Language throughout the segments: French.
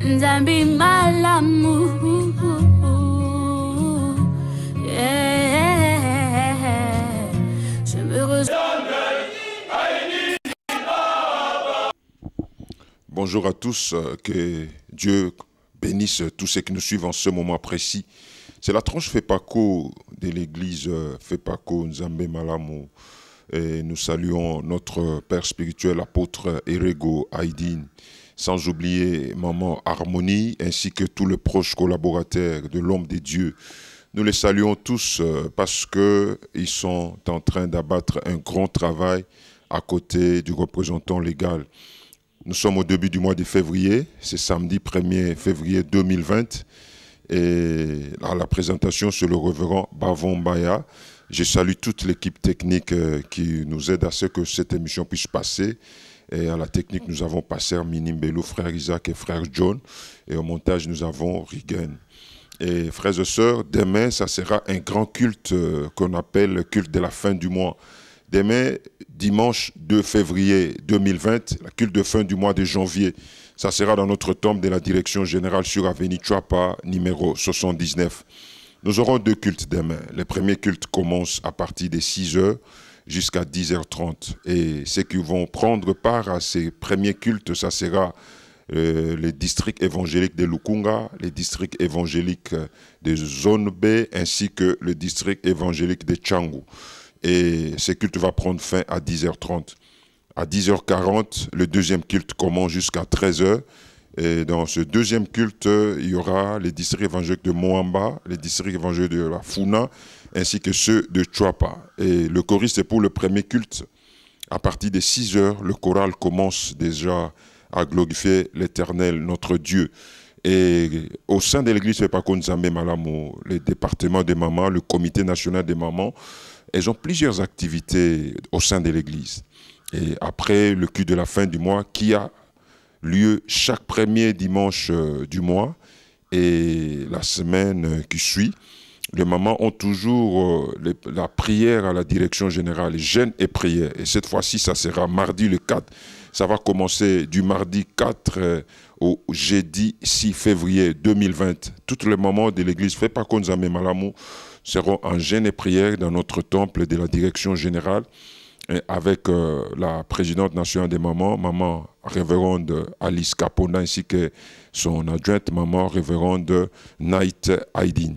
Nzambi malamu. Yeah. Je me ressens. Bonjour à tous, que Dieu bénisse tous ceux qui nous suivent en ce moment précis. C'est la tranche Fepako de l'église Fepako Nzambe Malamu. Et nous saluons notre père spirituel, apôtre Erego Aïdine, sans oublier maman Harmonie, ainsi que tous les proches collaborateurs de l'homme de Dieu. Nous les saluons tous parce qu'ils sont en train d'abattre un grand travail à côté du représentant légal. Nous sommes au début du mois de février, c'est samedi 1er février 2020, et à la présentation sur le révérend Bavon Baya. Je salue toute l'équipe technique qui nous aide à ce que cette émission puisse passer. Et à la technique, nous avons Pasteur Minimbelou, frère Isaac et frère John. Et au montage, nous avons Rigen. Et frères et sœurs, demain, ça sera un grand culte qu'on appelle le culte de la fin du mois. Demain, dimanche 2 février 2020, le culte de fin du mois de janvier, ça sera dans notre temple de la direction générale sur avenue Chouapa, numéro 79. Nous aurons deux cultes demain. Le premier culte commence à partir de 6 h jusqu'à 10h30. Et ceux qui vont prendre part à ces premiers cultes, ça sera les districts évangéliques de Lukunga, les districts évangéliques de Zone B, ainsi que le district évangélique de Tchangu. Et ce culte va prendre fin à 10h30. À 10h40, le deuxième culte commence jusqu'à 13 h. Et dans ce deuxième culte, il y aura les districts évangéliques de Moamba, les districts évangéliques de la Funa, ainsi que ceux de Chouapa. Et le choriste est pour le premier culte. À partir de 6 h, le choral commence déjà à glorifier l'Éternel, notre Dieu. Et au sein de l'église Fepako Nzambe Malamu, le département des mamans, le comité national des mamans, elles ont plusieurs activités au sein de l'église. Et après le culte de la fin du mois, qui a lieu chaque premier dimanche du mois et la semaine qui suit, les mamans ont toujours la prière à la direction générale, jeûne et prière. Et cette fois-ci, ça sera mardi le 4. Ça va commencer du mardi 4 au jeudi 6 février 2020. Toutes les mamans de l'église Fepako Nzambe Malamu seront en jeûne et prière dans notre temple de la direction générale, avec la présidente nationale des mamans, maman révérende Alice Capona, ainsi que son adjointe, maman révérende Night Aydin.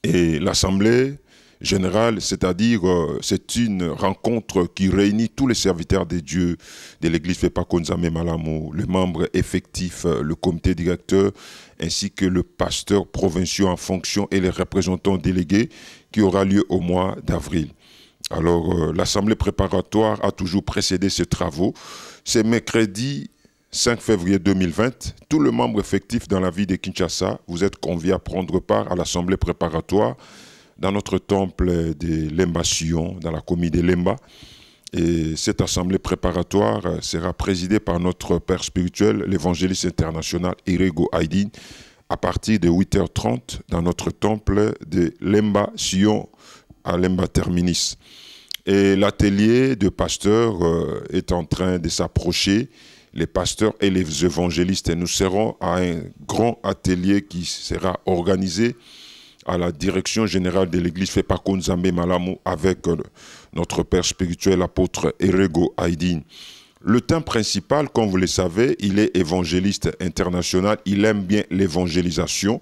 Et l'assemblée générale, c'est-à-dire c'est une rencontre qui réunit tous les serviteurs de Dieu de l'église Fepako Nzambe Malamu, les membres effectifs, le comité directeur, ainsi que le pasteur provincial en fonction et les représentants délégués, qui aura lieu au mois d'avril. Alors, l'assemblée préparatoire a toujours précédé ces travaux. C'est mercredi 5 février 2020. Tous les membres effectifs dans la ville de Kinshasa, vous êtes conviés à prendre part à l'assemblée préparatoire dans notre temple de Lemba-Sion, dans la commune de Lemba. Et cette assemblée préparatoire sera présidée par notre père spirituel, l'évangéliste international Erego Aïdine, à partir de 8h30 dans notre temple de Lemba-Sion à Lemba Terminis. Et l'atelier de pasteurs est en train de s'approcher, les pasteurs et les évangélistes. Et nous serons à un grand atelier qui sera organisé à la direction générale de l'église Fepako Nzambe Malamu avec notre père spirituel, apôtre Erego Aïdine. Le thème principal, comme vous le savez, il est évangéliste international, il aime bien l'évangélisation.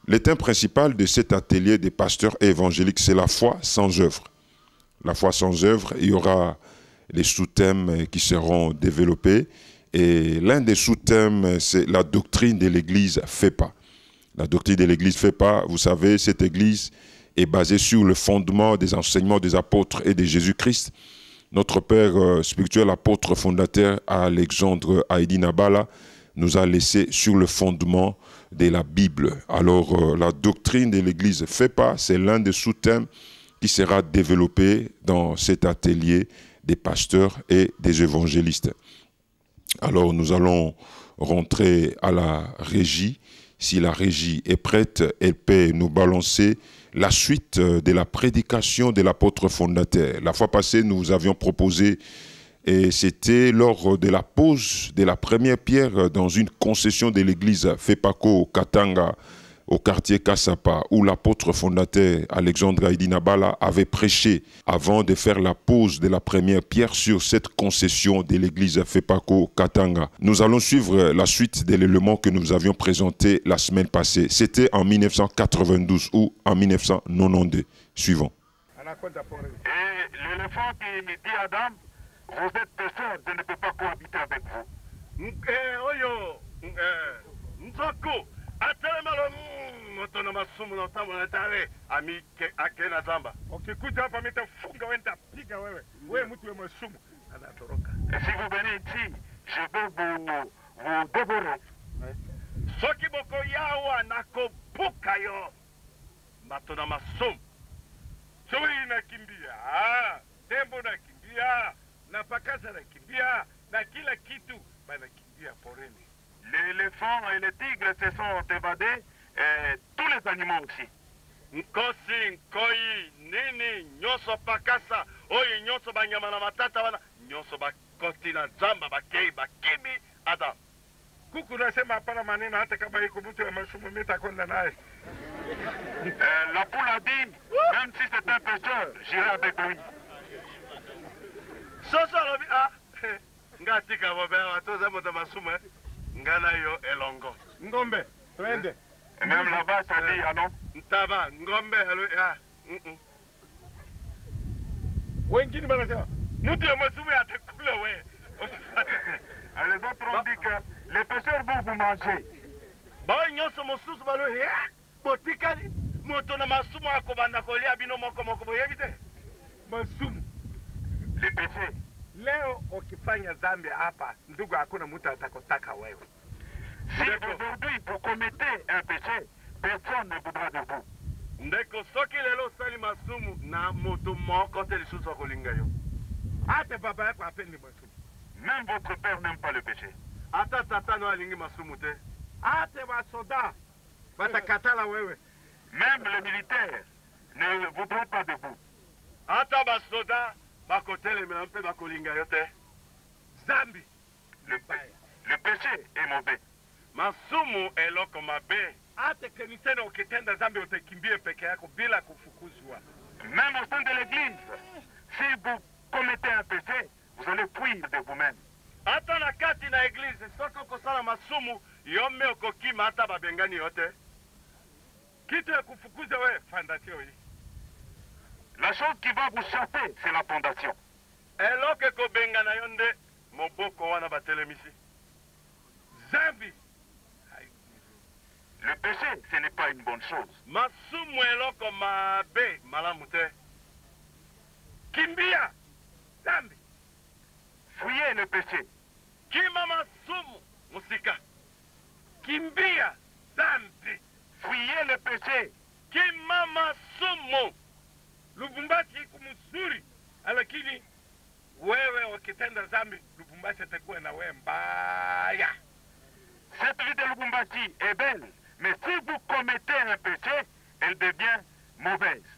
Le thème principal de cet atelier des pasteurs et évangéliques, c'est la foi sans œuvre. La foi sans œuvre, il y aura les sous-thèmes qui seront développés. Et l'un des sous-thèmes, c'est la doctrine de l'église FEPA. La doctrine de l'église FEPA, vous savez, cette église est basée sur le fondement des enseignements des apôtres et de Jésus-Christ. Notre père spirituel, apôtre fondateur Alexandre Aïdine Abala, nous a laissé sur le fondement de la Bible. Alors, la doctrine de l'église FEPA, c'est l'un des sous-thèmes qui sera développé dans cet atelier des pasteurs et des évangélistes. Alors, nous allons rentrer à la régie. Si la régie est prête, elle peut nous balancer la suite de la prédication de l'apôtre fondateur. La fois passée, nous avions proposé Et c'était lors de la pose de la première pierre dans une concession de l'église Fepako Katanga, au quartier Kassapa, où l'apôtre fondateur Alexandre Aïdinabala avait prêché avant de faire la pose de la première pierre sur cette concession de l'église Fepako Katanga. Nous allons suivre la suite de l'élément que nous avions présenté la semaine passée. C'était en 1992 ou en 1992. Suivant. Et l'éléphant qui dit à Adam, vous êtes pécheurs, je ne peux pas cohabiter avec vous. Nzoko, atelemalo motona masumu na tamu na tare ami akena zamba. Ukikuja hapa mitafunga wenda piga wewe. Wewe mtu wa masumu anatoroka. Si vous venez ici, je vais vous dévorer. Soki boko yawa nakopuka yo. Matona masumu. Chui nakimbia, tembo nakimbia, na pakaza nakimbia, na kila kitu banakimbia porini. L'éléphant et les tigres se sont évadés, et tous les animaux aussi. Nkosi, nkoi, nini, nyoso pakasa, oyi nyoso banyama na matata wana, nyoso bakoti na zamba, bakei, bakibi, Adam. Kuku nasema hapana maneno hata kama iko mtu ya masumu mitakwenda naye. La poule a dit, même si c'est un pêcheur, j'irai avec lui. Soso lobi, ngati kabobea watoza moto masumu, ngana yo elongo. Ngombe, twende. Et même la vache a dit, ah non? Ntaba, ngombe, wengine banasema, mtu ya masumu atakula we. Les autres ont dit que les pêcheurs vont vous manger. Bah, nyoso mosusu balo, botikali, moto na masumu akobanda kolia bino moko boyebite. Masumu. Les péchés. Leo ukifanya dhambi hapa, ndugu hakuna mtu atakotaka wewe. Si aujourd'hui vous commettez un péché, personne ne voudra de vous. Ndeko soki lelo sali masumu na moto moko te lisusu akolinga yo. Ate baba yako apendi masumu. Même votre père n'aime pas le péché. Ata tata no alingi masumu te. Ate ba soda. Batakatala wewe. Même les militaires ne voudront pas de vous. Ata ba soda bakotele me ampe bakolinga yo te. Zambi. Le péché est mauvais. Masumu eloko mabe. Ate kenitena ukitenda zambi utakimbie peke yako bila kufukuzwa. Même au sein de l'église, si vous commettez un péché, vous allez fuir de vous-même. Hata na kati na église, soko kosala masumu, yome okokima hata babengani yote. Kitu ya kufukuza we, fondation hii. La chose qui va vous chasser, c'est la fondation. Eloke kobengana yonde, moboko wana batelemisi. Zambi. Le péché, ce n'est pas une bonne chose. Masumu eloko mabe, malamute. Kimbia. Zambi. Fuyez le péché. Kima masumu, musika. Kimbia, zambi. Fuyez le péché. Kima masumu. Lubumbashi kumuzuri. Alakini, wewe wakitenda zambi, Lubumbashi atakuwa na wewe mbaya. Cette vie de Lubumbashi est belle, mais si vous commettez un péché, elle devient mauvaise.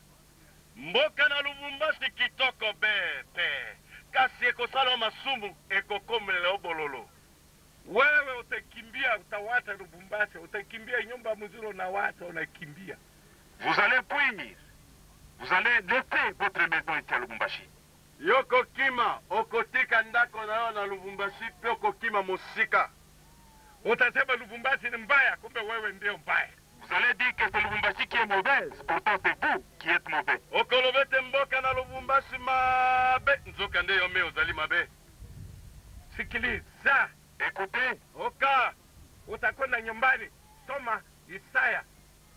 Mboka na Lubumbashi kitoko bete. Kasi ekosala masumu ekokomela obololo. Wewe utakimbia, utawacha Lubumbashi, utakimbia nyumba mzuri na watu unakimbia. Vous allez fuir. Vous allez laisser votre maison ici à Lubumbashi. Yoko kima, okotika ndako na yo na Lubumbashi, pio kima musika. Utasema Lubumbashi ni mbaya, kumbe wewe ndio mbaya. Vous allez dire que c'est Lubumbashi qui est mauvaise, pourtant c'est vous qui êtes mauvais. Okolobete mboka na Lubumbashi mabe, nzoka nde yome ozali mabe. Sikiliza, écoutez, oka, utakwenda nyumbani, soma Isaya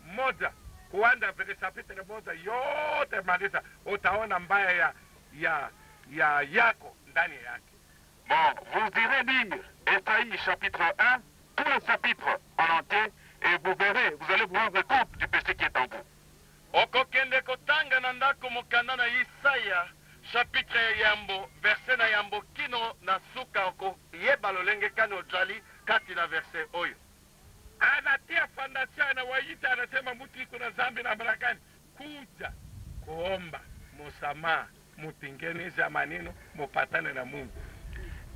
moja, kuanda vile chapitre moja yote maliza, utaona mbaya ya yako ndani yake. Bon, vous irez lire Esaïe chapitre 1, tout le chapitre en entier, et vous verrez, vous allez vous rendre compte du péché qui est en vous. Okokende kotanga na ndako mokanda na Isaya chapitre yambo verset na yambo kino na suka oko yeba lolenge kano jali kati na verset oyo. Anatia fondation na waita anasema mtu iko na zambi na barakani kuja kuomba msamaha, mutengeneze maneno, mupatane na Mungu.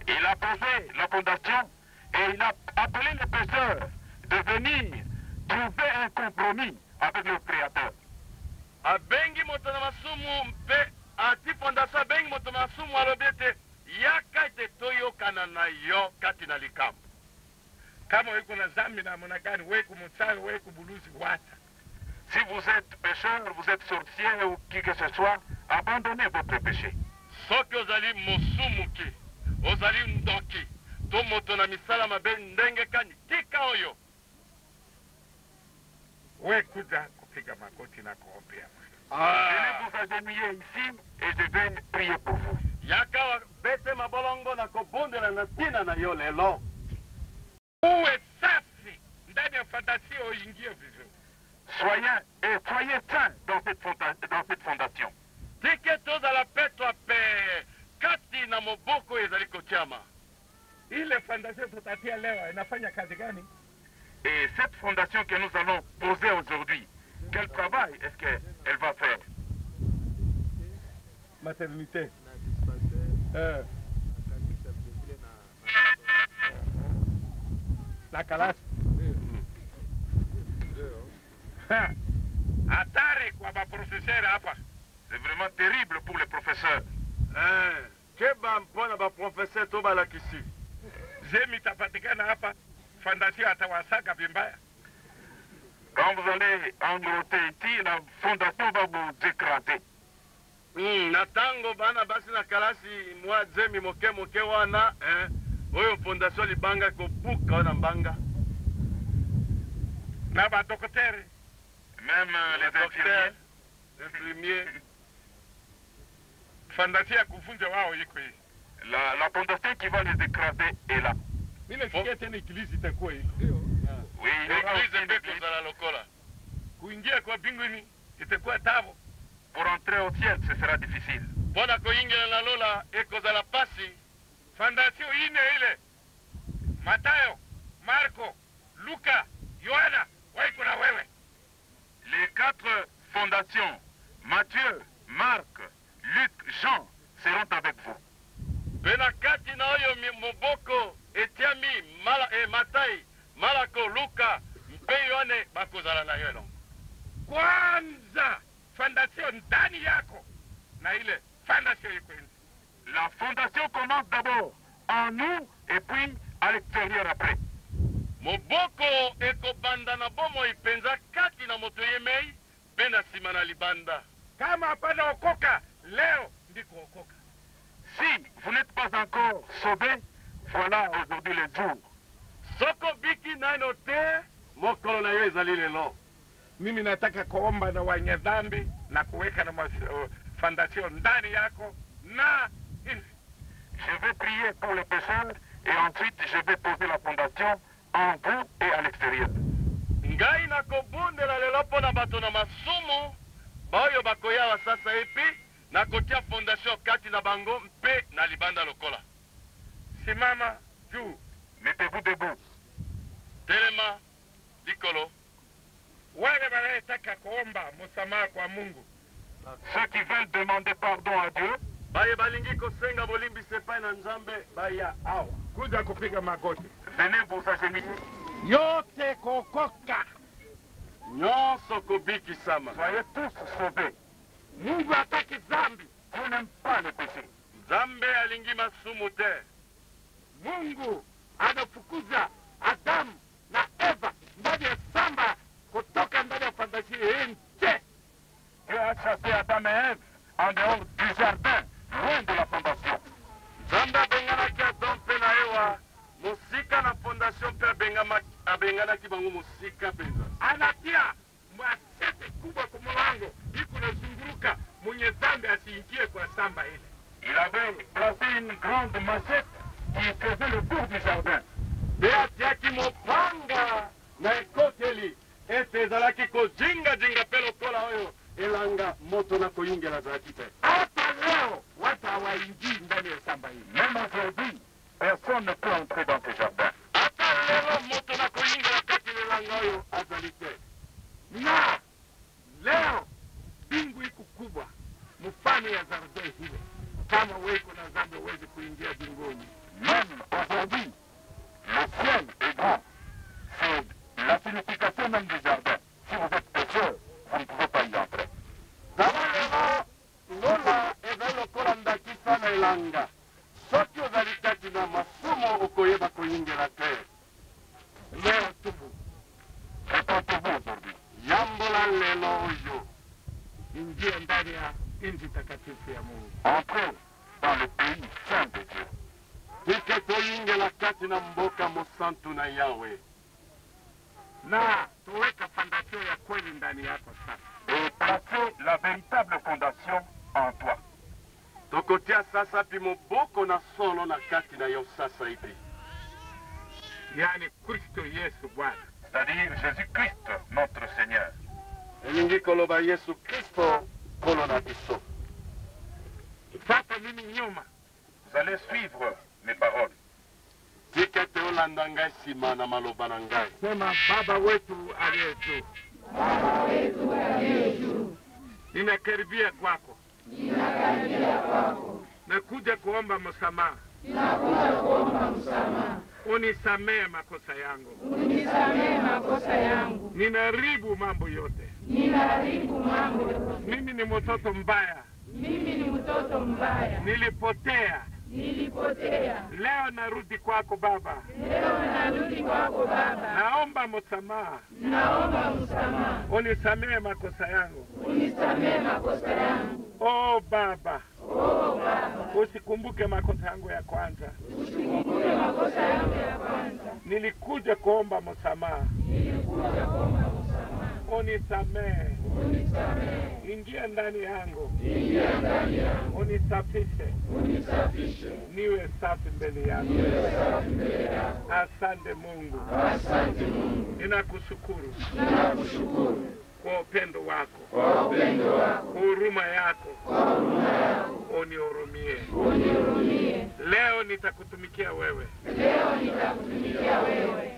Il a posé la fondation et il a appelé les pêcheurs de venir trouver un compromis avec le Créateur. Abengi moto na masumu mpe ati fondation abengi moto na masumu alobete yaka ite toyo kanana yo kati na likambo. Kama weko na zambi na monakani weko mutsawe weko buluzi wata. Si vous êtes pécheur, vous êtes sorcier ou qui que ce soit, abandonnez votre péché. Soki ozali mosumuki, ozali ndoki, to moto na misala mabe ndenge kani tika oyo. Wekuda kupiga makoti na kuombea. Venez vous agenouiller ici et je vais prier pour vous. Yaka bete mabolongo na kobondela na tina na yo lelo. Uwe safi ndani ya fantasio oingie vizuri. Soyez saints dans cette fondation. Tiketo za la petwa pe kati na moboko ezali kotiama. Ile fondation tutatia leo inafanya kazi gani? Et cette fondation que nous allons poser aujourd'hui, quel travail est-ce qu'elle va faire? Maternité. La calage. Hatari kwa baprofesseur hapa. C'est vraiment terrible pour les professeurs. Keba mpona baprofesseur to balakisi. Zemi tapatikana hapa, fondation atawasaka bimbaya. Quand vous allez engrotter ici, la fondation va vous écraser. Natango bana basi na kalasi mwa zemi moke wana, oyo fondation libanga ko buka wana mbanga. Na ba docteur, même les infirmiers. Fondation ya kufunja wao iko hii. La fondation qui va les écraser est là. Mimi nafikia tena église itakuwa hii. Oui, l'église mbeko za la lokola. Kuingia kwa binguni itakuwa tabu. Pour entrer au ciel, ce sera difficile. Bona kuingia na lola eko za la pasi. Fondation ine ile. Matayo, Marco, Luca, Yohana, waiko na wewe. Les 4 fondations, Matthieu, Marc, Luc, Jean, seront avec vous. Benakati na oyo moboko etiami Matai, Malako, Luka, mpe Yohane bakozala na yelo. Kwanza fondation ndani yako na ile fondation iko nje. La fondation commence d'abord en nous et puis à l'extérieur après. Moboko eko banda na bomo ipenza kati na moto yemei bena simana libanda. Kama hapana okoka leo ndiko okoka. Si vous n'êtes pas encore sauvé, voilà aujourd'hui le jour. Soko biki nano te mokolo na yo ezali lelo. Mimi nataka kuomba na wenye dhambi na kuweka na fondation ndani yako na je vais prier pour les pécheurs et ensuite je vais poser la fondation en vous et à l'extérieur. Ngai na kobundela lelo pona bato na masumu bayo bakoya sasa epi na kotia fondation kati na bango mpe na libanda lokola. Simama juu. Mettez-vous debout. Telema likolo. Wale wanayetaka kuomba msamaha kwa Mungu. Ceux qui veulent demander pardon à Dieu. Baye balingi kosenga bolimbi sepai na nzambe baya awa. Kuja kupiga magoti. Venez vous agenouiller. Yote kokoka. Nyoso kobiki sama. Soyez tous sauvés. Mungu hataki zambi. Vous n'aimez pas le péché. Zambe alingi masumu te. Mungu anafukuza Adamu na Eva ndani ya samba kutoka ndani ya fantasi nje. Dieu a chassé Adam et Ève en dehors du jardin, loin de la fondation. Zambe abengana ki Adam pe na Ewa, musika na fondation pe abengana ki bangu musika penza. Anatia mwasete kubwa kwa mlango, iko nazunguruka mwenye zambe asiingie kwa samba ile. Il avait placé une grande machette qui faisait le tour du jardin. Beatia ki mopanga na ekoteli ete ezalaki kojinga pelo kola oyo elanga moto na koyungela zalaki te. Hata leo watu hawaingii ndani ya shamba hili. Même aujourd'hui, personne ne peut entrer dans ce jardin. Hata leo moto na koyungela kati elanga oyo azali te. Na leo bingu iko kubwa mfano ya jardin hile. Kama weko na zambi uweze kuingia binguni. nanga. Soki ozali kati na masumu okoyeba koyingela te. Leo tubu. Tubu aujourd'hui. Yambola lelo oyo. Ingia ndani ya nchi takatifu ya Mungu. Entrez dans le pays saint de Dieu. Tike toyingela kati na mboka mosantu na Yahweh. Na tuweka fondation ya kweli ndani yako sasa. Et placer la véritable fondation en toi. Tokotia sasa pimoboko na solo na kati na yo sasa hivi. Yani Kristo Yesu Bwana. C'est-à-dire Jésus-Christ notre Seigneur. Elingi koloba Yesu Kristo kolona biso. Fata mimi nyuma. Vous allez suivre mes paroles. Tika teolanda ngai sima na maloba na ngai. Sema Baba wetu aliye juu. Baba wetu aliye juu. Ninakaribia kwako. Ninakaribia kwako. Nakuja kuomba msamaha. Nakuja kuomba msamaha. Unisamehe makosa yangu. Unisamehe makosa yangu. Ninaharibu mambo yote. Ninaharibu mambo yote. Mimi ni mtoto mbaya. Mimi ni mtoto mbaya. Nilipotea. Nilipotea. Leo narudi kwako Baba. Leo narudi kwako Baba. Naomba msamaha. Naomba msamaha. Unisamehe makosa yangu. Unisamehe makosa yangu. Oh Baba. Oh Baba. Usikumbuke makosa yangu ya kwanza. Usikumbuke makosa yangu ya kwanza. Nilikuja kuomba msamaha. Nilikuja kuomba msamaha. Unisamehe. Unisamehe. Ingia ndani yangu. Ingia ndani yangu. Unisafishe. Unisafishe. Niwe safi mbele yako. Niwe safi mbele yako. Asante Mungu. Asante Mungu. Ninakushukuru. Ninakushukuru. Kwa upendo wako. Kwa upendo wako. Kwa huruma yako. Kwa huruma yako. Unihurumie. Unihurumie. Leo nitakutumikia wewe. Leo nitakutumikia wewe.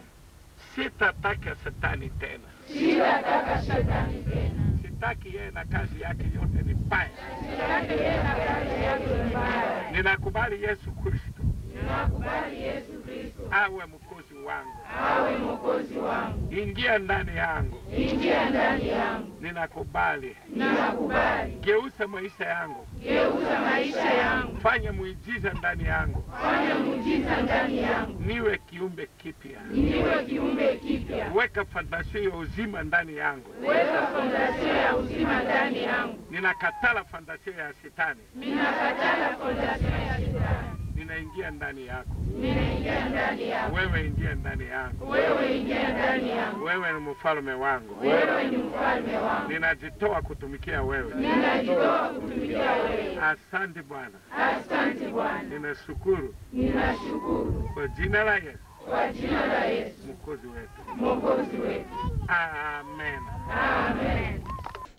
Sitataka shetani tena. Sitataka shetani tena. Sitaki yeye na kazi yake yote ni mbaya. Sitaki yeye na kazi yake ni mbaya. Ninakubali Yesu Kristo. Ninakubali Yesu Kristo. Awe mwokozi wangu. Awe mwokozi wangu. Ingia ndani yangu. Ingia ndani yangu. Ninakubali. Ninakubali. Geuza maisha yangu. Geuza maisha yangu. Fanya muujiza ndani yangu. Fanya muujiza ndani yangu. Niwe kiumbe kipya. Niwe kiumbe kipya. Weka fondation ya uzima ndani yangu. Weka fondation ya uzima ndani yangu. Ninakatala fondation ya shetani. Ninakatala fondation ya shetani. Ninaingia ndani yako. Ninaingia ndani yako. Wewe ingia ndani yangu. Wewe ingia ndani yangu. Wewe ni mfalme wangu. Wewe ni mfalme wangu. Ninajitoa kutumikia wewe. Ninajitoa kutumikia wewe. Asante Bwana. Asante Bwana. Ninashukuru. Ninashukuru. Kwa jina la Yesu. Kwa jina la Yesu. Mwokozi wetu. Mwokozi wetu. Amen. Amen.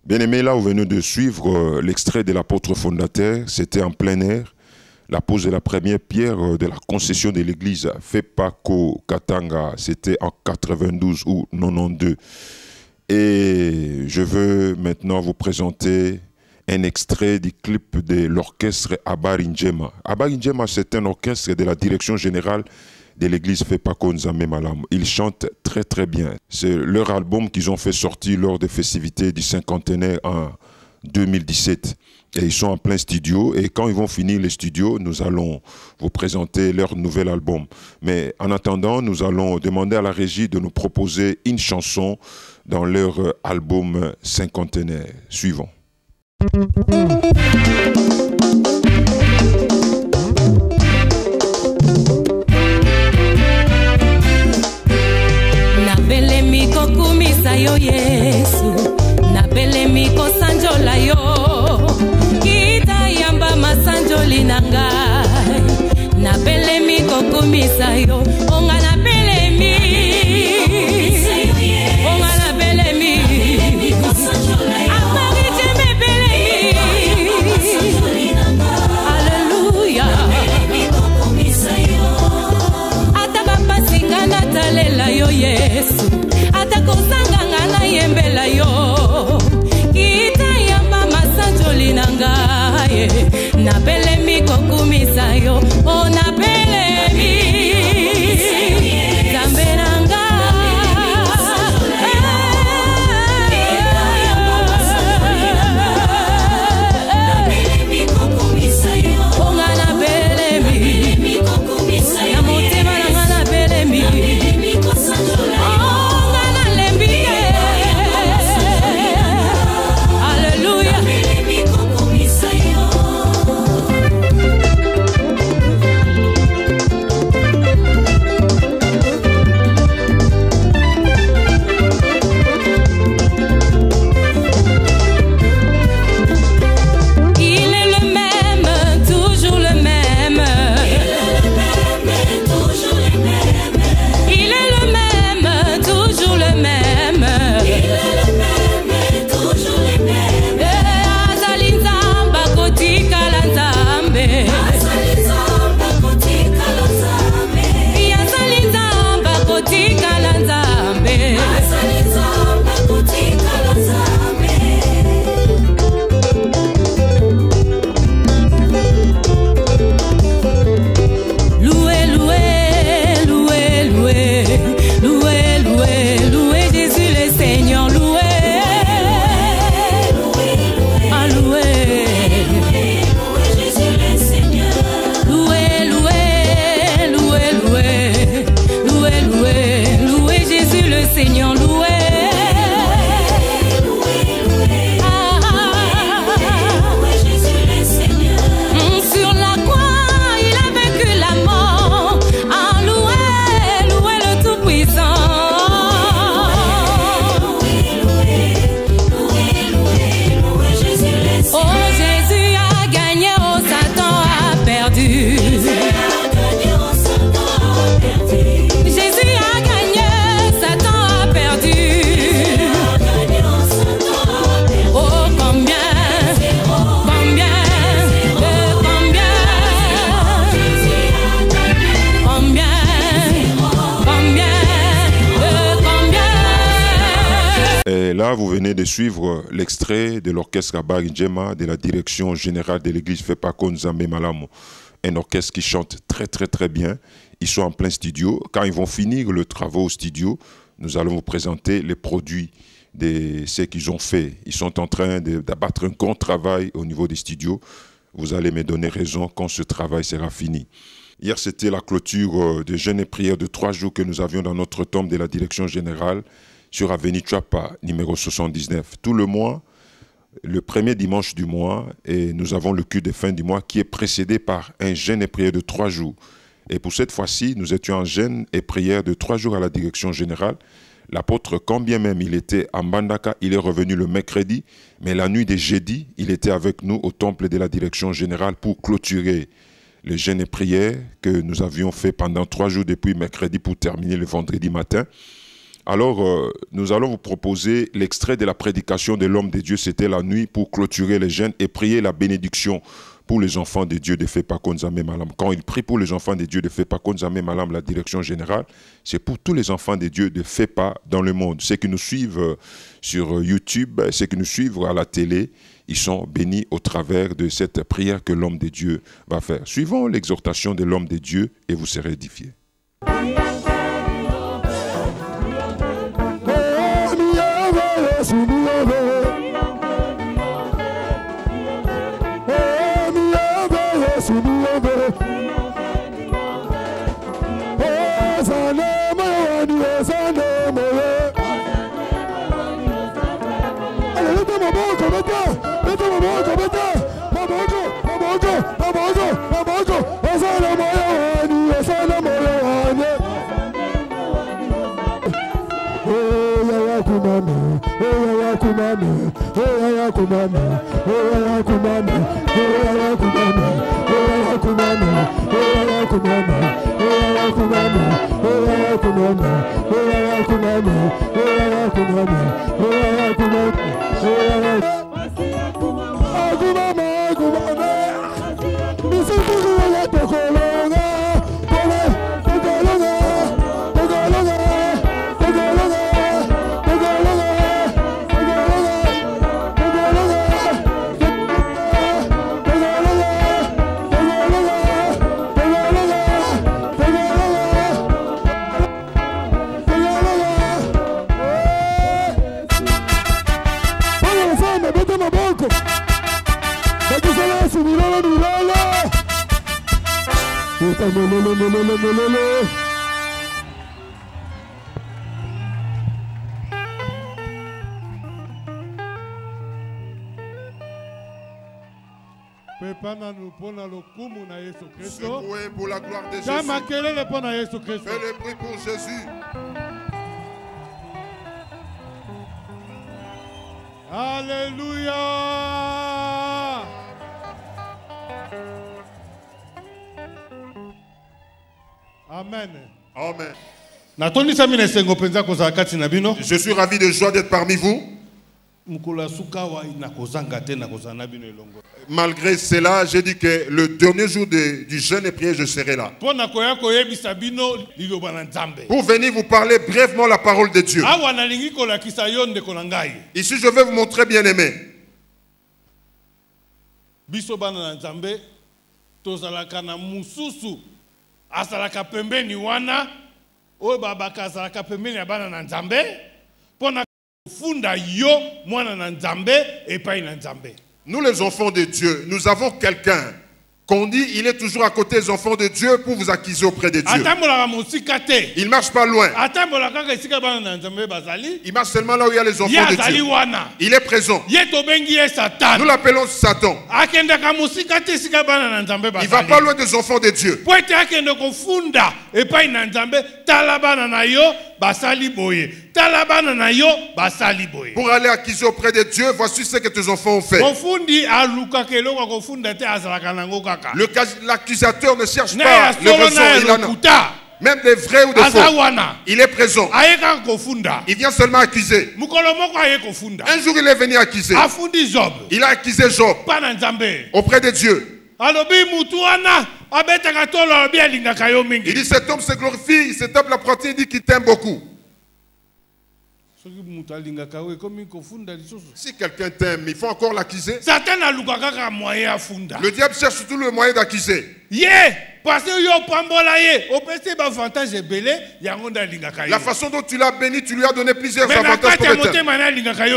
Bien-aimés, là, vous venez de suivre l'extrait de l'apôtre fondateur. C'était en plein air. La pose de la première pierre de la concession de l'église Fepako Katanga, c'était en 92 ou 92. Et je veux maintenant vous présenter un extrait du clip de l'orchestre Habari Njema. Habari Njema, c'est un orchestre de la direction générale de l'église Fepako Nzambe Malamu. Ils chantent très très bien. C'est leur album qu'ils ont fait sortir lors des festivités du cinquantenaire en 2017. Et ils sont en plein studio. Et quand ils vont finir les studios, nous allons vous présenter leur nouvel album. Mais en attendant, nous allons demander à la régie de nous proposer une chanson dans leur album cinquantenaire. Suivons. Napelemi kokumisa yo Yesu, napelemi kosanjola yo, kita yamba masanjoli nangai, napelemi kokumisa yo, onga napelemi, onga napelemi, apari jeme pelemi, hallelujah, ataba pasinga natalela yo Yesu, atakozanga ngana yembela yo, kita yamba masanjoli nangai, napelemi kokumisa yo, o napelemi, zambe nanga, onga napelemi. Seigneur loué. Sur la croix, il a vaincu la mort. Ah, loué, loué le Tout-Puissant. Oh, Jésus a gagné, oh, Satan a perdu. Jésus a gagné, Satan a perdu. Oh, combien, combien, combien, combien, combien, combien. Et là, vous venez de suivre l'extrait de l'orchestre Habari Njema de la direction générale de l'église Fepako Nzambe Malamu. Un orchestre qui chante très très très bien. Ils sont en plein studio. Quand ils vont finir le travail au studio, nous allons vous présenter les produits de ce qu'ils ont fait. Ils sont en train d'abattre un grand travail au niveau des studios. Vous allez me donner raison quand ce travail sera fini. Hier, c'était la clôture de jeûne et prière de 3 jours que nous avions dans notre tombe de la direction générale sur Avenue Chapa, numéro 79. Tout le mois, le premier dimanche du mois, et nous avons le culte de fin du mois qui est précédé par un jeûne et prière de 3 jours. Et pour cette fois-ci, nous étions en jeûne et prière de 3 jours à la direction générale. L'apôtre, quand bien même il était à Mbandaka, il est revenu le mercredi, mais la nuit des jeudis, il était avec nous au temple de la direction générale pour clôturer le jeûne et prière que nous avions fait pendant 3 jours depuis mercredi pour terminer le vendredi matin. Alors, nous allons vous proposer l'extrait de la prédication de l'homme de Dieu. C'était la nuit pour clôturer les jeûnes et prier la bénédiction pour les enfants de Dieu de Fepako Nzambe Malamu. Quand il prie pour les enfants de Dieu de Fepako Nzambe Malamu, la direction générale, c'est pour tous les enfants de Dieu de Fepa dans le monde. Ceux qui nous suivent sur YouTube, ceux qui nous suivent à la télé, ils sont bénis au travers de cette prière que l'homme de Dieu va faire. Suivons l'exhortation de l'homme de Dieu et vous serez édifiés. Secouez pour la gloire de Jésus. Fais le bruit pour Jésus. Alléluia. Amen. Amen. Je suis ravi de joie d'être parmi vous. Malgré cela, j'ai dit que le dernier jour du jeûne et prière, je serai là. Pour venir vous parler brièvement la parole de Dieu. Ici, je vais vous montrer, bien aimé. Nous les enfants de Dieu, nous avons quelqu'un Qu'on dit, il est toujours à côté des enfants de Dieu pour vous accuser auprès de Dieu. Il ne marche pas loin. Il marche seulement là où il y a les enfants de Dieu. Il est présent. Nous l'appelons Satan. Il ne va pas loin des enfants de Dieu. Pour aller accuser auprès de Dieu, voici ce que tes enfants ont fait. L'accusateur ne cherche pas le raison, il en a. Même des vrais ou des faux. Il est présent. Il vient seulement accuser. Un jour il est venu accuser. Il a accusé Job auprès de Dieu. Il dit cet homme se glorifie, cet homme l'apprenti, il dit qu'il t'aime beaucoup. Si quelqu'un t'aime, il faut encore l'accuser. Le diable cherche tout le moyen d'accuser. La façon dont tu l'as béni, tu lui as donné plusieurs avantages pour le.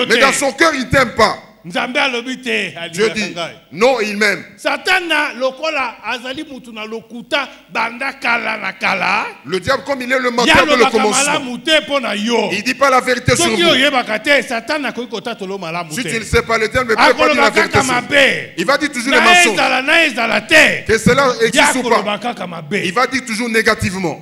Mais dans son cœur, il ne t'aime pas. Dieu dit, non, il m'aime. Le diable, comme il est le menteur de le commencement, il ne dit pas la vérité sur vous. Si tu ne sais pas, le diable ne peut pas dire la vérité sur vous. Il va dire toujours les mensonges. Que cela existe ou pas. Il va dire toujours négativement.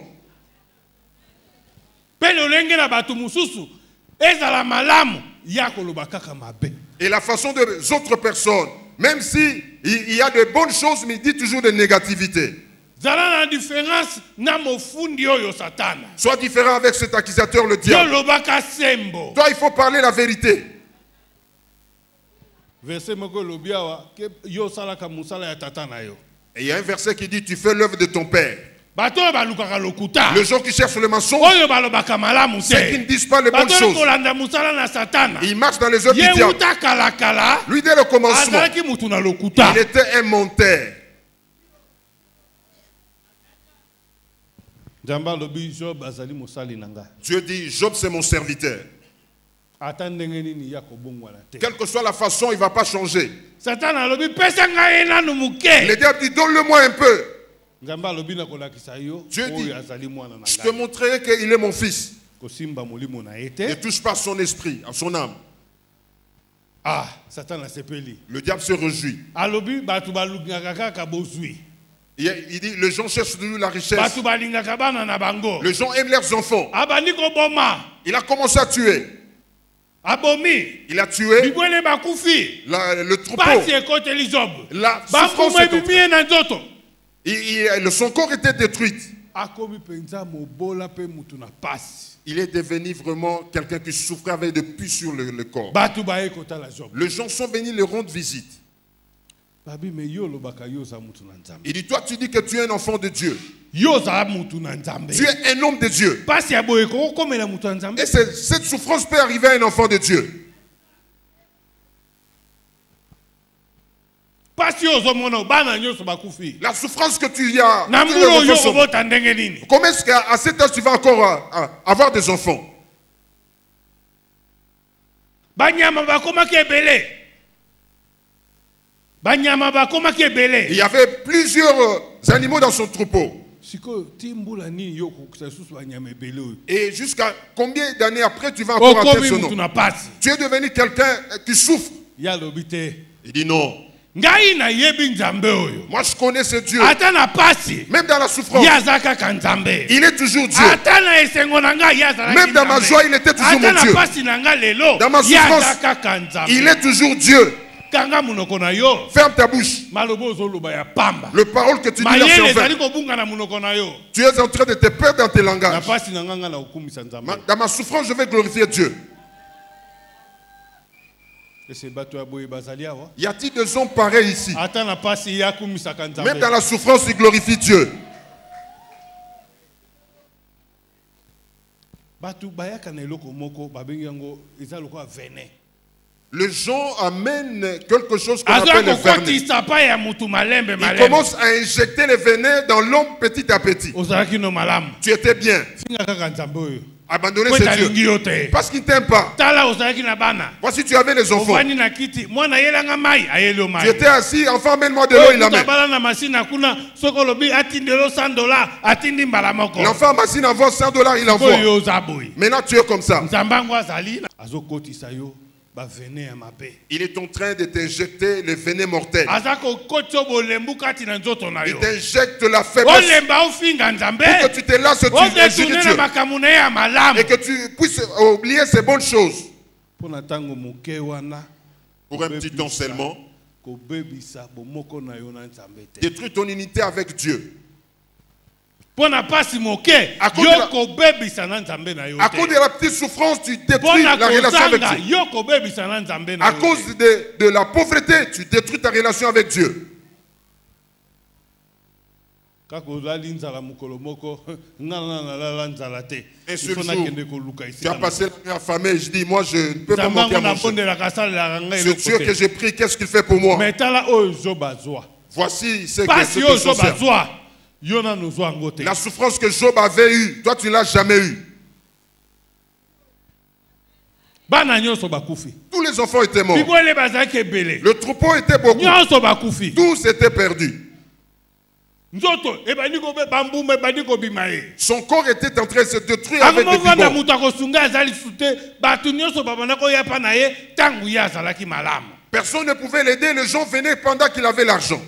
Et la façon des autres personnes, même si il y a de bonnes choses, mais il dit toujours de négativité. Sois différent avec cet accusateur, le diable. Toi, il faut parler la vérité. Et il y a un verset qui dit, tu fais l'œuvre de ton père. Les gens qui cherchent le mensonge, ceux qui ne disent pas les bonnes choses, ils marchent dans les œuvres du diable. Lui, dès le commencement, il était un menteur. Dieu dit, Job c'est mon serviteur. Quelle que soit la façon, il ne va pas changer. Le diable dit, donne-le-moi un peu. Dieu dit, je te montrerai qu'il est mon fils. Ne touche pas son esprit, à son âme. Le diable se réjouit. Il dit, les gens cherchent de lui la richesse. Les gens aiment leurs enfants. Il a commencé à tuer. Il a tué le troupeau. La souffrance son corps était détruit. Il est devenu vraiment quelqu'un qui souffrait avec des puces sur le corps. Les gens sont venus le rendre visite. Il dit, toi tu dis que tu es un enfant de Dieu. Tu es un homme de Dieu. Et cette souffrance peut arriver à un enfant de Dieu. La souffrance que tu as, comment est-ce qu'à cet âge tu vas encore avoir des enfants? Il y avait plusieurs animaux dans son troupeau. Et jusqu'à combien d'années après tu vas encore atteindre ce nom? Tu es devenu quelqu'un qui souffre. Il dit non. Moi je connais ce Dieu. Même dans la souffrance, il est toujours Dieu. Même dans ma joie, il était toujours mon Dieu. Dans ma souffrance, il est toujours Dieu. Ferme ta bouche. Le parole que tu dis là, c'est vrai. Tu es en train de te perdre dans tes langages. Dans ma souffrance, je vais glorifier Dieu. Y a-t-il des hommes pareils ici? Même dans la souffrance, ils glorifient Dieu. Les gens amènent quelque chose qu'on appelle le venin. Ils commencent à injecter le venin dans l'homme petit à petit. Tu étais bien. abandonner ce Dieu. Parce qu'il ne t'aime pas. Voici, tu avais les enfants. Tu étais assis, enfant, amène-moi de l'eau, il l'amène. L'enfant machine envoie $100, il envoie. Maintenant, tu es comme ça. Il est en train de t'injecter le venin mortel. Il t'injecte la faiblesse pour que tu te lasses de Dieu et que tu puisses oublier ces bonnes choses. Pour un petit temps seulement, détruis ton unité avec Dieu. À cause de la petite souffrance, tu détruis la relation avec Dieu. À cause de la pauvreté, tu détruis ta relation avec Dieu. Un seul jour, tu as passé la nuit affamé. Je dis, moi je ne peux pas manquer à manger. Ce Dieu que j'ai pris, qu'est-ce qu'il fait pour moi? Voici ce que Job a. La souffrance que Job avait eue, toi tu ne l'as jamais eue. Tous les enfants étaient morts. Le troupeau était beaucoup. Tous étaient perdus. Son corps était en train de se détruire avec des vibons. Personne ne pouvait l'aider, les gens venaient pendant qu'il avait l'argent.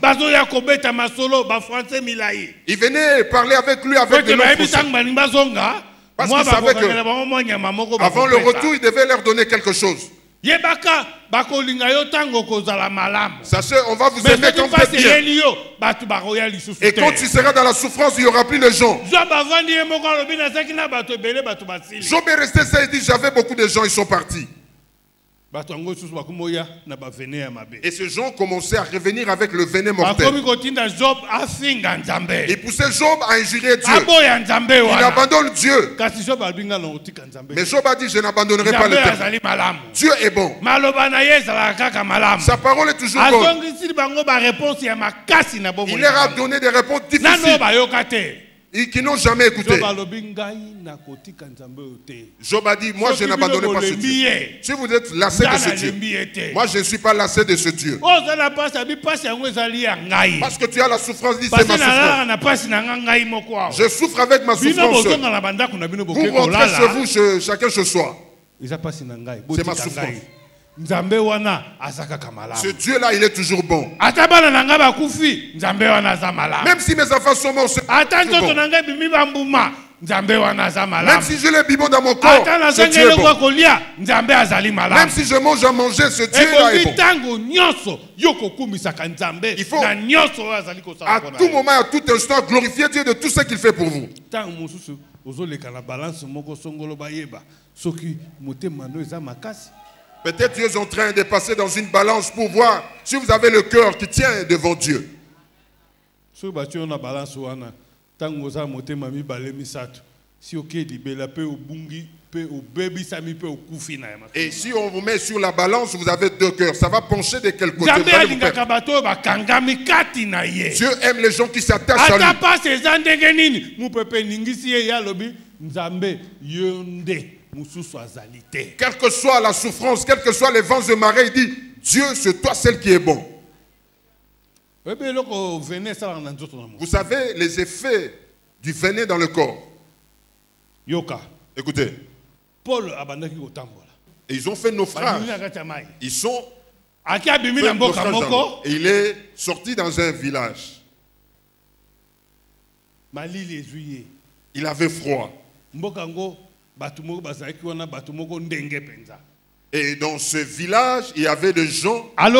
Ils venaient parler avec lui avec des noms français. Parce qu'ils savaient que avant le retour, il devait leur donner quelque chose. Sachez, on va vous aimer quand vous êtes bien. Et quand tu seras dans la souffrance, il n'y aura plus de gens. Job est resté ça et dit, j'avais beaucoup de gens, ils sont partis. Et ces gens commençaient à revenir avec le venin mortel. Ils poussaient Job à injurier Dieu. Il abandonne Dieu. Mais Job a dit, je n'abandonnerai pas le Père. Dieu est bon. Sa parole est toujours bonne. Il leur a donné des réponses difficiles et qui n'ont jamais écouté. Job a dit, moi je n'abandonnerai pas ce Dieu. Si vous êtes lassé de ce Dieu, moi je ne suis pas lassé de ce Dieu. Parce que tu as la souffrance, dis c'est ma souffrance. Je souffre avec ma souffrance. Vous rentrez chez vous, chacun chez soi. C'est ma souffrance. Ce Dieu-là, il est toujours bon. Même si mes enfants sont morts, c'est bon. Même si je les bibons dans mon corps, ce Dieu est bon. Même si je mange à manger, ce Dieu-là est bon. Il faut à tout moment, à tout instant, glorifier Dieu de tout ce qu'il fait pour vous. Peut-être Dieu est en train de passer dans une balance pour voir si vous avez le cœur qui tient devant Dieu. Et si on vous met sur la balance, vous avez deux cœurs. Ça va pencher de quel côté. Dieu aime les gens qui s'attachent à lui. Quelle que soit la souffrance, quels que soient les vents et marées, il dit, Dieu, c'est toi celle qui est bon. Vous savez les effets du venin dans le corps. Écoutez. Et ils ont fait naufrage. Ils sont fait naufrage. Et il est sorti dans un village. Il avait froid. Et dans ce village, il y avait des gens. Il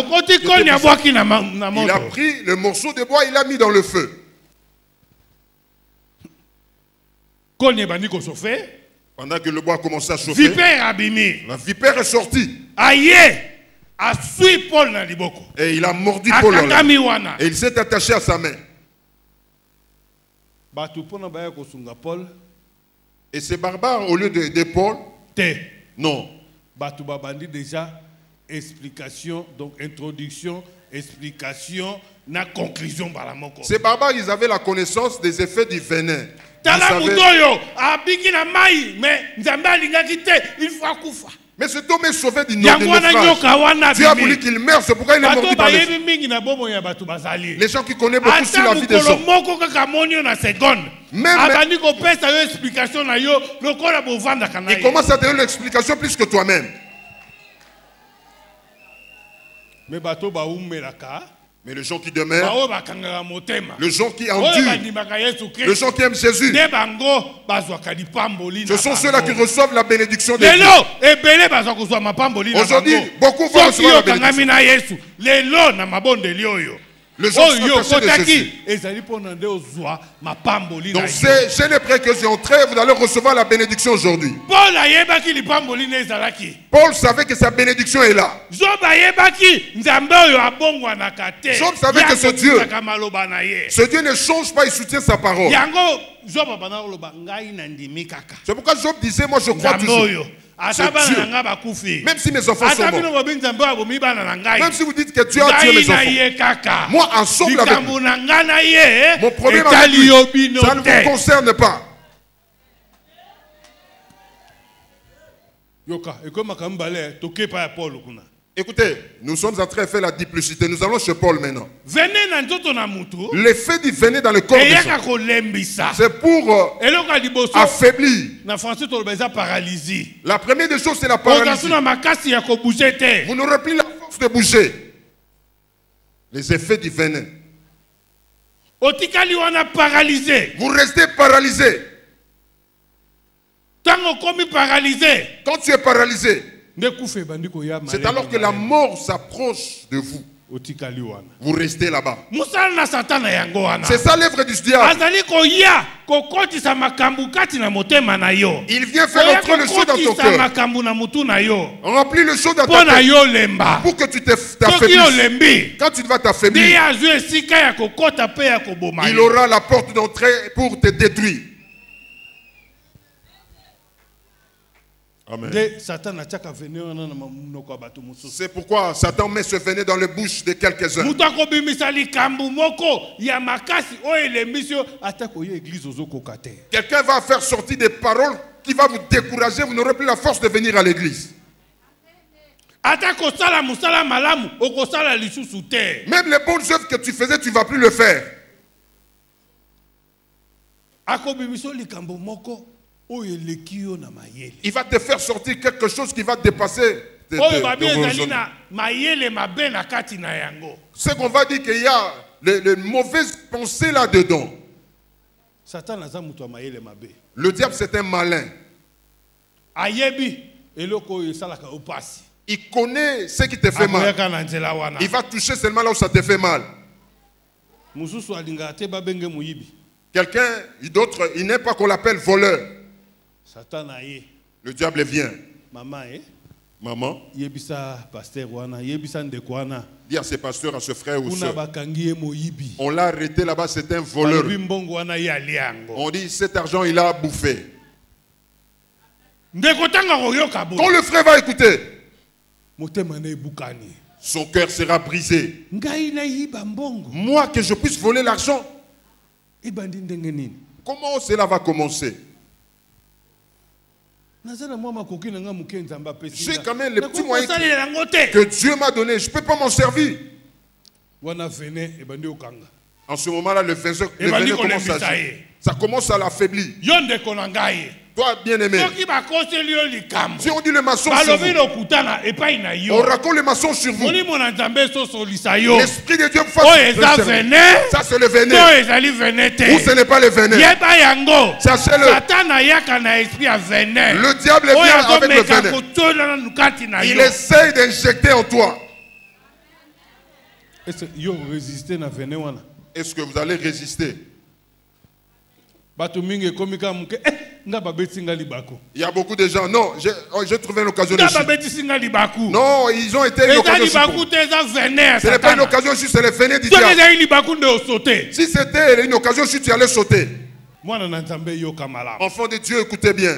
a pris le morceau de bois, il l'a mis dans le feu. Pendant que le bois commençait à chauffer, la vipère est sortie. Et il a mordu Paul. Et il s'est attaché à sa main. Et ces barbares, au lieu de Paul, non. Déjà, explication, donc introduction, explication, na conclusion. Ces barbares, ils avaient la connaissance des effets du venin. Mais cet homme est sauvé d'une naufrage. Dieu a voulu qu'il meure, c'est pourquoi il est mort par les gens qui connaissent beaucoup sur la vie des gens. Même il commence à donner l'explication plus que toi-même. Mais les gens qui demeurent, les gens qui endurent, les gens qui aiment Jésus, ce sont ceux-là qui reçoivent la bénédiction de Dieu. Aujourd'hui, beaucoup vont recevoir la bénédiction. Les gens sont attachés de Jésus. Donc je n'ai près que j'ai entré, vous allez recevoir la bénédiction aujourd'hui. Paul savait que sa bénédiction est là. Job savait que ce Dieu ne change pas, il soutient sa parole. C'est pourquoi Job disait, moi je crois toujours. Même si mes enfants sont morts, même si vous dites que Dieu a tué mes enfants, moi ensemble avec vous, mon problème avec lui, ça ne vous concerne pas. Écoutez, nous sommes en train de faire la duplicité. Nous allons chez Paul maintenant. L'effet du venin dans le corps des gens, c'est pour affaiblir. La première des choses, c'est la paralysie. Vous n'aurez plus la force de bouger. Les effets du venin. Vous restez paralysé. Quand tu es paralysé, c'est alors que la mort s'approche de vous. Vous restez là-bas. C'est ça l'œuvre du diable. Il vient faire entrer le chaud dans ton cœur. Remplis le chaud dans ton cœur pour que tu t'affaiblisses. Quand tu vas t'affaiblir, il aura la porte d'entrée pour te détruire. Amen. C'est pourquoi Satan met ce venin dans les bouches de quelques-uns. Quelqu'un va faire sortir des paroles qui va vous décourager, vous n'aurez plus la force de venir à l'église. Même les bonnes œuvres que tu faisais, tu ne vas plus le faire. Il va te faire sortir quelque chose qui va dépasser ce qu'on va dire qu'il y a les mauvaises pensées là-dedans. Le diable, c'est un malin. Il connaît ce qui te fait mal. Il va toucher seulement là où ça te fait mal. Quelqu'un, d'autre, il n'aime pas qu'on l'appelle voleur. Le diable vient. Maman. Dis à ses pasteurs, à ce frère ou soeur. On l'a arrêté là-bas, c'est un voleur. On dit, cet argent, il a bouffé. Quand le frère va écouter, son cœur sera brisé. Moi, que je puisse voler l'argent, comment cela va commencer? J'ai quand même les petits moyens que Dieu m'a donné. Je ne peux pas m'en servir. En ce moment-là, le venin commence à agir. Ça commence à l'affaiblir. Toi, bien-aimé, si on dit le maçon sur vous, on raconte le maçon sur vous. L'Esprit de Dieu fasse ça, c'est le venin. Ou ce n'est pas le venin. Sachez-le. Le diable vient avec le venin. Il essaye d'injecter en toi. Est-ce que vous allez résister? Il y a beaucoup de gens. Non, j'ai trouvé une occasion de chute. Non, ils ont été une occasion de chute. Ce n'est pas une occasion de chute, c'est le venin du diable. Si c'était une occasion de chute, tu allais sauter. Enfant de Dieu, écoutez bien.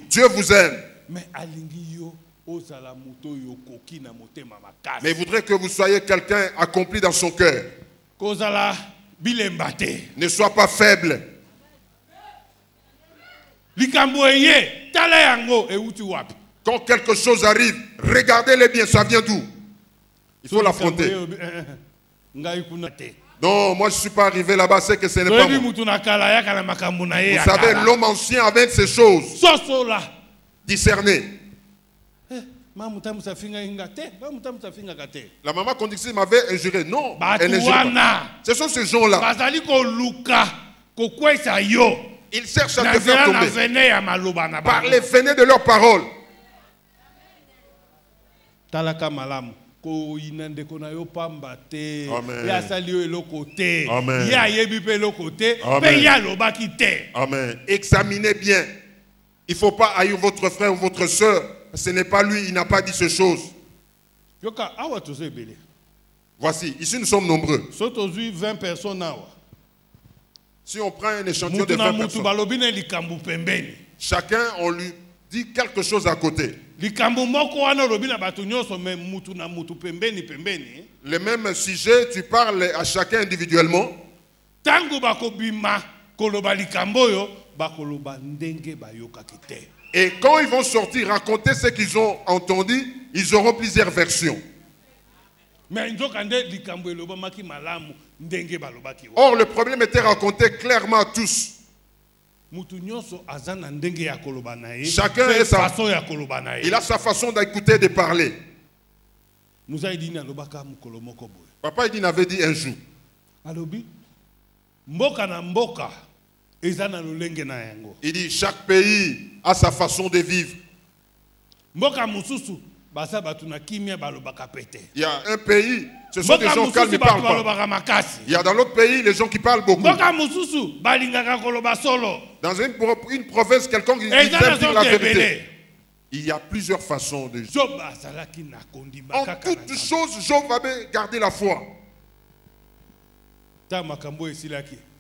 Dieu vous aime. Mais il voudrait que vous soyez quelqu'un accompli dans son cœur. Ne sois pas faible. Quand quelque chose arrive, regardez-les bien, ça vient d'où? Il faut l'affronter. Non, moi je ne suis pas arrivé là-bas, c'est que ce n'est pas moi. Vous savez, l'homme ancien avait ces choses. Discerner. La maman conductrice m'avait injuré. Non, elle n'est pas. Ce sont ces gens-là. Ils cherchent à te faire tomber par les venin de leurs paroles. Amen. Amen. Examinez bien. Il ne faut pas haïr votre frère ou votre soeur. Ce n'est pas lui, il n'a pas dit ces choses. Voici, ici nous sommes nombreux. 20 personnes. Si on prend un échantillon de 20 personnes, chacun, on lui dit quelque chose à côté. Le même sujet, tu parles à chacun individuellement. Et quand ils vont sortir, raconter ce qu'ils ont entendu, ils auront plusieurs versions. Or, le problème était raconté clairement à tous. Chacun a sa façon. Il a sa façon d'écouter et de parler. Papa Edine avait dit un jour. Il dit chaque pays a sa façon de vivre. Il y a un pays, ce sont des gens calmes qui ne parlent pas. Il y a dans l'autre pays les gens qui parlent beaucoup. Dans une province quelconque, ils aiment dire la vérité. Il y a plusieurs façons de vivre. En toutes choses, Job avait gardé la foi.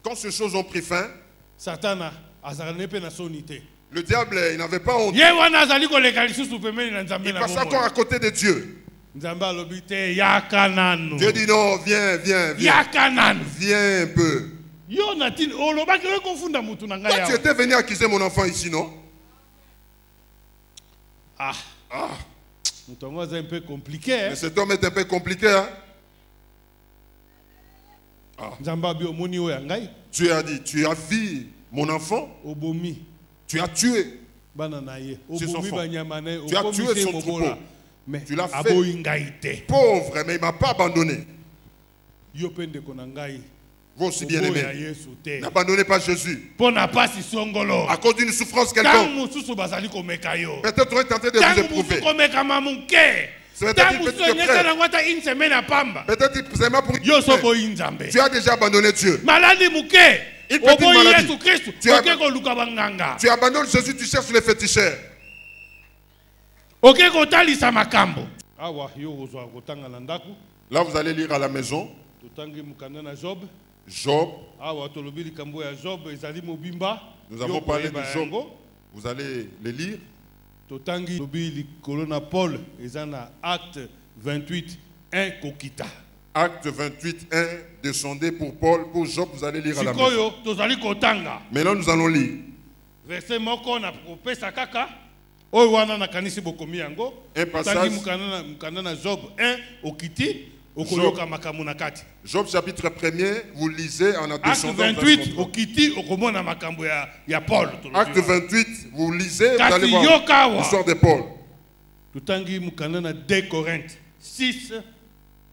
Quand ces choses ont pris fin, le diable, il n'avait pas honte. Il passait encore à côté de Dieu. Dieu dit non, viens, viens, viens. Viens un peu. Toi, tu étais venu accuser mon enfant ici, non? C'est un peu compliqué. Mais cet homme est un peu compliqué. Hein? Tu as dit, tu as vu mon enfant. Tu as tué ses enfants. Tu as tué son troupeau. Tu l'as fait pauvre, mais il ne m'a pas abandonné. Vous aussi bien aimé. N'abandonnez pas Jésus. À cause d'une souffrance quelconque. Peut-être on est tenté de vous éprouver. Peut-être seulement pour tu as déjà abandonné Dieu. Une petite maladie. Tu abandonnes Jésus, tu cherches les féticheurs. Là, vous allez lire à la maison. Job. Nous avons parlé de Job. Vous allez les lire. Paul, acte 28, 1 kokita. Acte 28, 1, descendez pour Paul, pour Job, vous allez lire à la maison. Maintenant, nous allons lire. Verset moko na kopesa kaka. Un passage. Job 1, okiti. Job chapitre 1er, vous lisez en descendant. Acte 28, okiti, okomona makambo ya Paul. Acte 28, vous lisez, vous allez voir l'histoire de Paul. Tutangi mukandana 2 Corinthiens 6,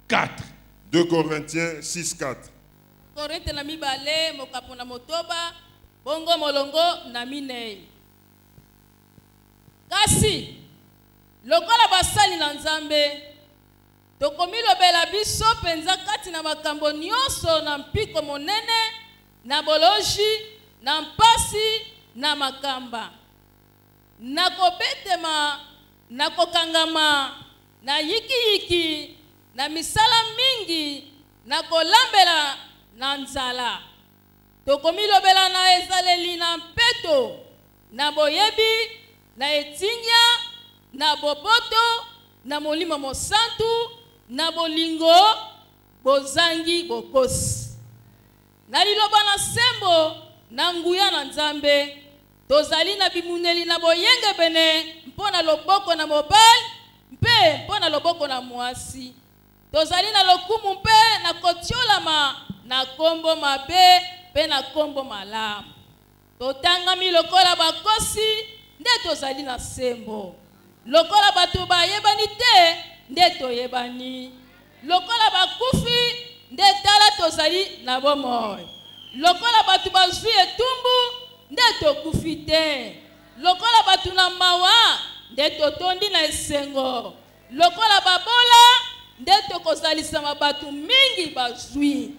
4. 2 Corinthiens 6, 4. Korinthe na mibale mokapo na motoba bongo molongo na minei. Kasi lokola basali na Nzambe tokomilobela biso penza kati na makambo nyonso na mpiko monene na boloji na mpasi na makamba na kobetema na kokangama na yiki na misala mingi na kolambela na nzala tokomilobela na ezaleli na mpeto na boyebi na etinya na boboto na molimo mosantu na bolingo bozangi bokosi na liloba na sembo na nguya na Nzambe tozali na bimuneli na boyenge bene mpona loboko na mobali mpe mpona loboko na mwasi. Tozali na lokumu mpe na kotiolama na kombo mabe mpe na kombo malamu. Totangami lokola bakosi nde tozali na sembo. Lokola batu bayebani te nde toyebani. Lokola bakufi nde tala tozali na bomoi. Lokola batu bazwi etumbu nde tokufi te. Lokola batu na mawa nde totondi na esengo. Lokola babola nde tokozalisama batu mingi bazwi.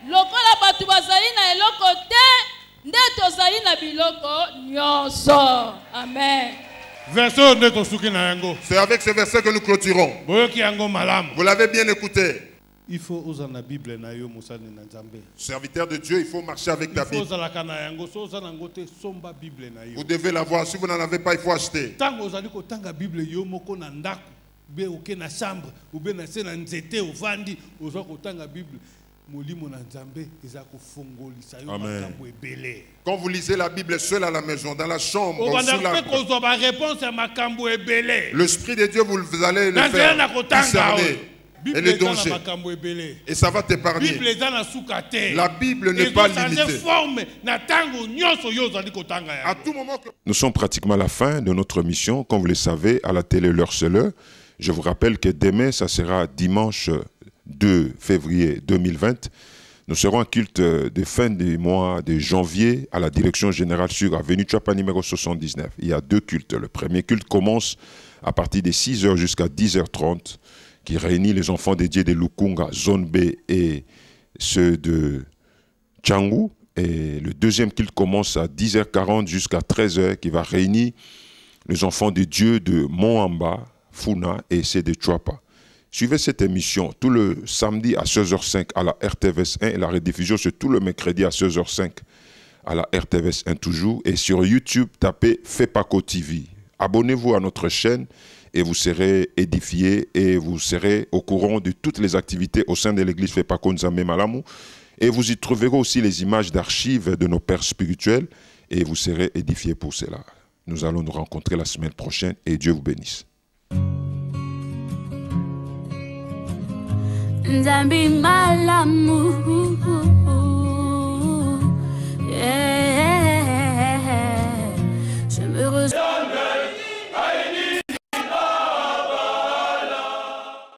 Lokola batu bazali na eloko te nde tozali na biloko nyonso. Amen. C'est avec ce verset que nous clôturons. Vous l'avez bien écouté. Il faut oser la Bible na yo musani na Nzambe. Serviteur de Dieu, il faut marcher avec ta Bible. Vous devez l'avoir. Si vous n'en avez pas, il faut acheter. Tango ozali ko tanga Bible yo moko na ndako, be oke na chambre, ou be na se na nzete ovandi, ozo ko tanga Bible. Amen. Quand vous lisez la Bible seul à la maison, dans la chambre, sous l'arbre, l'Esprit de Dieu, vous allez le faire discerner et les dangers. Et ça va t'épargner. La Bible n'est pas limitée. À tout moment que... Nous sommes pratiquement à la fin de notre mission. Comme vous le savez, à la télé, l'heure c'est l'heure. Je vous rappelle que demain, ça sera dimanche 2 février 2020, nous serons en culte de fin du mois de janvier à la direction générale sur avenue Chapa numéro 79. Il y a 2 cultes. Le premier culte commence à partir de 6h jusqu'à 10h30, qui réunit les enfants dédiés de Lukunga, zone B et ceux de Tchangou. Et le deuxième culte commence à 10h40 jusqu'à 13h, qui va réunir les enfants de Dieu de Moamba, Funa et ceux de Chouapa. Suivez cette émission tout le samedi à 16h05 à la RTVS 1 et la rediffusion c'est tout le mercredi à 16h05 à la RTVS 1 toujours. Et sur YouTube, tapez FEPACO TV. Abonnez-vous à notre chaîne et vous serez édifiés et vous serez au courant de toutes les activités au sein de l'église FEPACO Nzambe Malamu. Et vous y trouverez aussi les images d'archives de nos pères spirituels et vous serez édifiés pour cela. Nous allons nous rencontrer la semaine prochaine et Dieu vous bénisse. Nzambi malamu